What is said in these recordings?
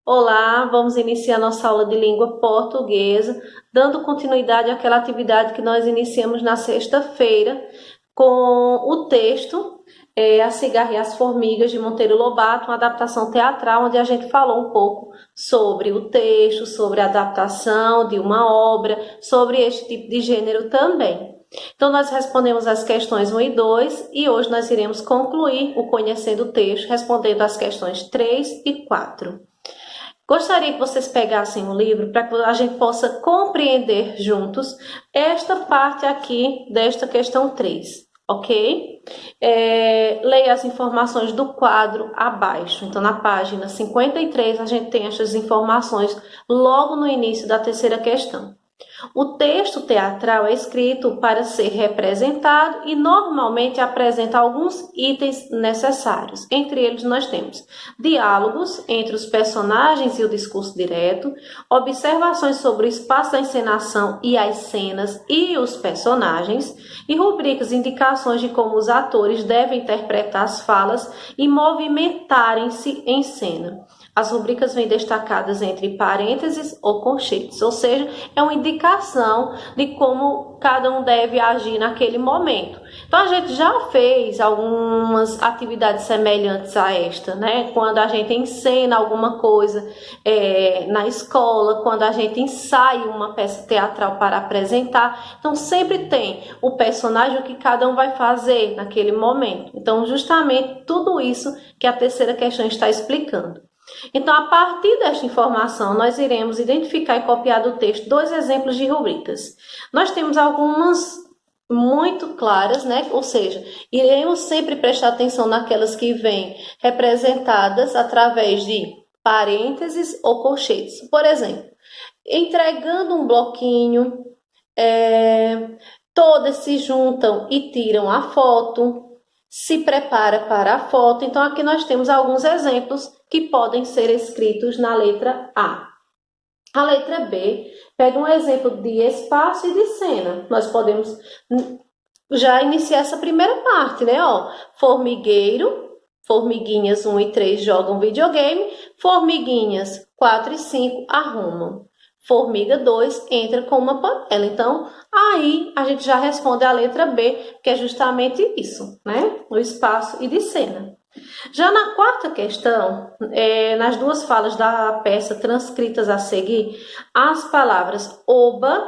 Olá, vamos iniciar nossa aula de língua portuguesa, dando continuidade àquela atividade que nós iniciamos na sexta-feira com o texto A Cigarra e as Formigas, de Monteiro Lobato, uma adaptação teatral, onde a gente falou um pouco sobre o texto, sobre a adaptação de uma obra, sobre este tipo de gênero também. Então, nós respondemos as questões 1 e 2 e hoje nós iremos concluir o Conhecendo o Texto, respondendo as questões 3 e 4. Gostaria que vocês pegassem o livro para que a gente possa compreender juntos esta parte aqui desta questão 3, ok? Leia as informações do quadro abaixo. Então, na página 53, a gente tem essas informações logo no início da terceira questão. O texto teatral é escrito para ser representado e normalmente apresenta alguns itens necessários. Entre eles nós temos diálogos entre os personagens e o discurso direto, observações sobre o espaço da encenação e as cenas e os personagens, e rubricas indicações de como os atores devem interpretar as falas e movimentarem-se em cena. As rubricas vêm destacadas entre parênteses ou colchetes, ou seja, é uma indicação de como cada um deve agir naquele momento. Então, a gente já fez algumas atividades semelhantes a esta, né? Quando a gente ensena alguma coisa na escola, quando a gente ensaia uma peça teatral para apresentar. Então, sempre tem o personagem, o que cada um vai fazer naquele momento. Então, justamente tudo isso que a terceira questão está explicando. Então, a partir desta informação, nós iremos identificar e copiar do texto dois exemplos de rubricas. Nós temos algumas muito claras, né? Ou seja, iremos sempre prestar atenção naquelas que vêm representadas através de parênteses ou colchetes. Por exemplo, entregando um bloquinho, todas se juntam e tiram a foto, se prepara para a foto. Então, aqui nós temos alguns exemplos que podem ser escritos na letra A. A letra B pega um exemplo de espaço e de cena. Nós podemos já iniciar essa primeira parte, né? Formigueiro, formiguinhas 1 e 3 jogam videogame, formiguinhas 4 e 5 arrumam. Formiga 2 entra com uma panela. Então, aí a gente já responde a letra B, que é justamente isso, né? O espaço e de cena. Já na quarta questão, nas duas falas da peça transcritas a seguir, as palavras oba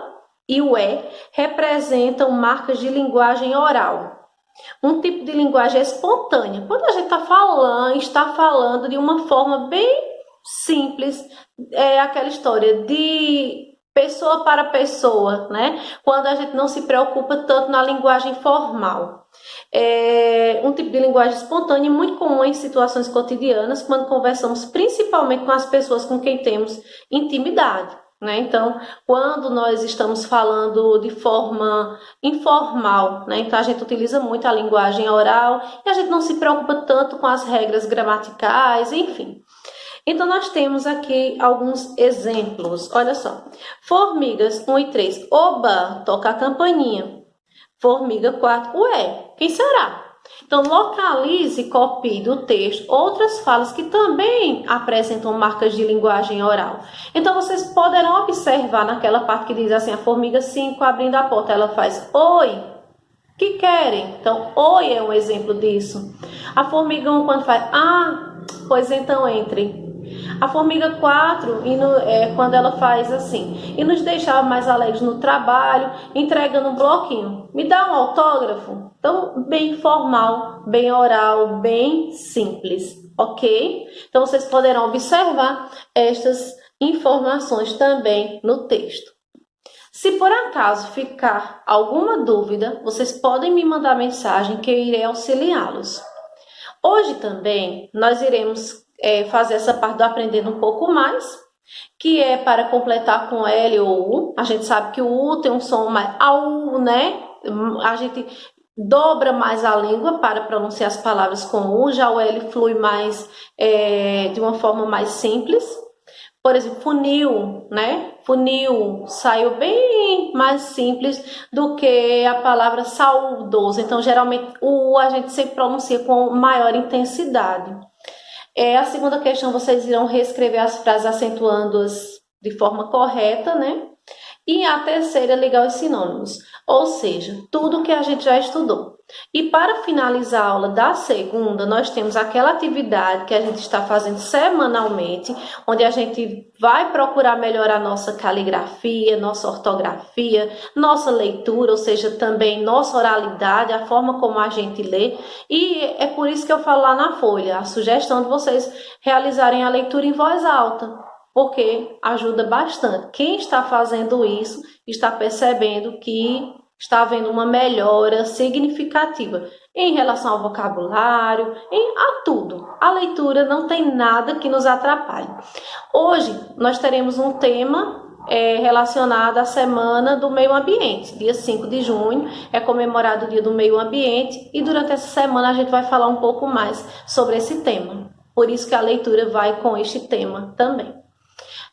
e ué representam marcas de linguagem oral. Um tipo de linguagem espontânea. Quando a gente está falando de uma forma bem simples, aquela história de pessoa para pessoa, né? Quando a gente não se preocupa tanto na linguagem formal. Um tipo de linguagem espontânea muito comum em situações cotidianas, quando conversamos principalmente com as pessoas com quem temos intimidade, né? Então, quando nós estamos falando de forma informal, né? Então a gente utiliza muito a linguagem oral e a gente não se preocupa tanto com as regras gramaticais, enfim. Então, nós temos aqui alguns exemplos. Olha só. Formigas 1 e 3. Oba, toca a campainha. Formiga 4. Ué, quem será? Então, localize e copie do texto outras falas que também apresentam marcas de linguagem oral. Então, vocês poderão observar naquela parte que diz assim, a formiga 5 abrindo a porta, ela faz oi. Que querem? Então, oi é um exemplo disso. A formiga 1 quando faz pois então entrem. A formiga 4, quando ela faz assim, e nos deixava mais alegres no trabalho, entregando um bloquinho. Me dá um autógrafo? Então, bem formal, bem oral, bem simples, ok? Então, vocês poderão observar estas informações também no texto. Se por acaso ficar alguma dúvida, vocês podem me mandar mensagem que eu irei auxiliá-los. Hoje também nós iremos fazer essa parte do aprendendo um pouco mais, que é para completar com L ou U. A gente sabe que o U tem um som mais AU, né? A gente dobra mais a língua para pronunciar as palavras com U, já o L flui mais de uma forma mais simples. Por exemplo, funil, né? Funil saiu bem mais simples do que a palavra saudoso. Então, geralmente, o U a gente sempre pronuncia com maior intensidade. A segunda questão, vocês irão reescrever as frases acentuando-as de forma correta, né? E a terceira, ligar os sinônimos, ou seja, tudo que a gente já estudou. E para finalizar a aula da segunda, nós temos aquela atividade que a gente está fazendo semanalmente, onde a gente vai procurar melhorar nossa caligrafia, nossa ortografia, nossa leitura, ou seja, também nossa oralidade, a forma como a gente lê. E é por isso que eu falo lá na folha, a sugestão de vocês realizarem a leitura em voz alta, porque ajuda bastante. Quem está fazendo isso está percebendo que está havendo uma melhora significativa em relação ao vocabulário, a tudo. A leitura não tem nada que nos atrapalhe. Hoje nós teremos um tema relacionado à Semana do Meio Ambiente. Dia 5 de junho é comemorado o Dia do Meio Ambiente e durante essa semana a gente vai falar um pouco mais sobre esse tema. Por isso que a leitura vai com este tema também.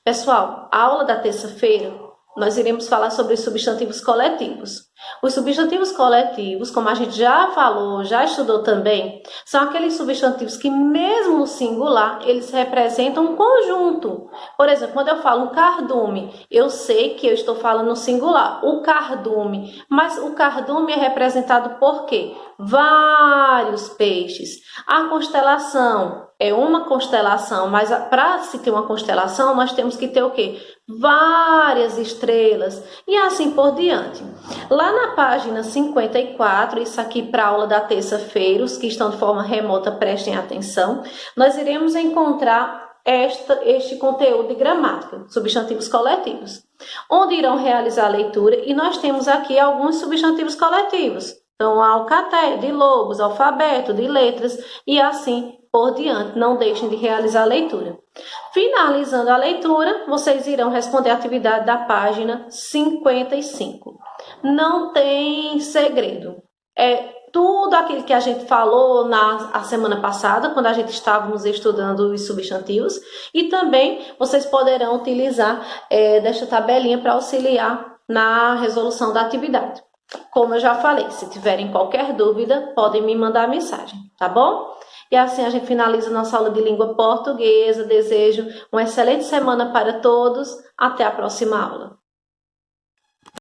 Pessoal, a aula da terça-feira nós iremos falar sobre os substantivos coletivos. Os substantivos coletivos, como a gente já falou, já estudou também, são aqueles substantivos que mesmo no singular, eles representam um conjunto. Por exemplo, quando eu falo um cardume, eu sei que eu estou falando no singular, o cardume. Mas o cardume é representado por quê? Vários peixes. A constelação é uma constelação, mas para se ter uma constelação, nós temos que ter o quê? Várias estrelas e assim por diante. Lá na página 54, isso aqui para a aula da terça-feira, os que estão de forma remota prestem atenção, nós iremos encontrar este conteúdo de gramática, substantivos coletivos, onde irão realizar a leitura e nós temos aqui alguns substantivos coletivos. Então, alcateia, de lobos, alfabeto, de letras e assim por diante. Não deixem de realizar a leitura. Finalizando a leitura, vocês irão responder a atividade da página 55. Não tem segredo. É tudo aquilo que a gente falou a semana passada, quando a gente estávamos estudando os substantivos. E também vocês poderão utilizar desta tabelinha para auxiliar na resolução da atividade. Como eu já falei, se tiverem qualquer dúvida, podem me mandar mensagem, tá bom? E assim a gente finaliza nossa aula de língua portuguesa. Desejo uma excelente semana para todos. Até a próxima aula.